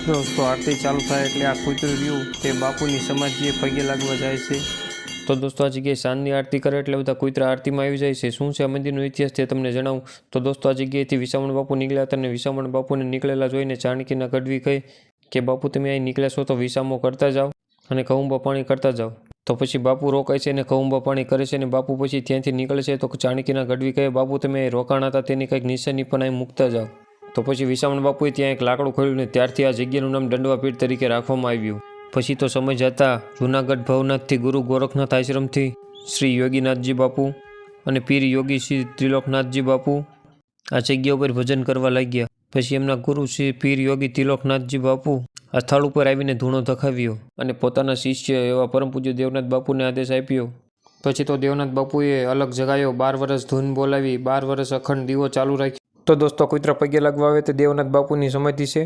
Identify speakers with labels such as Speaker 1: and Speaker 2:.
Speaker 1: દોસ્તો આરતી ચાલુ થાય એટલે આ કૂતરું રહ્યું તે બાપુની સમાધિએ પગે લાગવા જાય છે। તો દોસ્તો આ જગ્યાએ સાંજની આરતી કરે એટલે બધા કૂતરા આરતીમાં આવી જાય છે। શું છે આ મંદિરનો ઇતિહાસ તે તમને જણાવું તો દોસ્તો આ જગ્યાએથી વિસામણ બાપુ નીકળ્યા હતા અને વિસામણ બાપુને નીકળેલા જોઈને જાનકીના ગઢવી કહે કે બાપુ તમે અહીં નીકળ્યા છો તો વિસામો કરતા જાઓ અને કહુંબા પાણી કરતા જાઓ। તો પછી બાપુ રોકાય છે અને કહુંબા પાણી કરે છે અને બાપુ પછી ત્યાંથી નીકળે છે તો જાનકીના ગઢવી કહે બાપુ તમે અહીં રોકાણા હતા તેની કંઈક નિશાની પણ અહીં મૂકતા જાઓ। તો પછી વિસામણ બાપુએ ત્યાં એક લાકડું ખોલ્યું ને ત્યારથી આ જગ્યાનું નામ દંડવા પીઠ તરીકે રાખવામાં આવ્યું। પછી તો સમય જતા જૂનાગઢ ભવનાથથી ગુરુ ગોરખનાથ આશ્રમથી શ્રી યોગીનાથજી બાપુ અને પીર યોગી શ્રી ત્રિલોકનાથજી બાપુ આ જગ્યા ઉપર ભજન કરવા લાગ્યા। પછી એમના ગુરુ શ્રી પીર યોગી ત્રિલોકનાથજી બાપુ આ સ્થળ ઉપર આવીને ધૂણો ધખાવ્યો અને પોતાના શિષ્ય એવા પરમ પૂજ્ય દેવનાથ બાપુને આદેશ આપ્યો। પછી તો દેવનાથ બાપુએ અલગ જગાયો 12 વર્ષ ધૂન બોલાવી 12 વર્ષ અખંડ દીવો ચાલુ રાખ્યો। તો દોસ્તો કૂતરા પગે લાગવા આવે તો દેવનાથ બાપુની સમાધિ છે।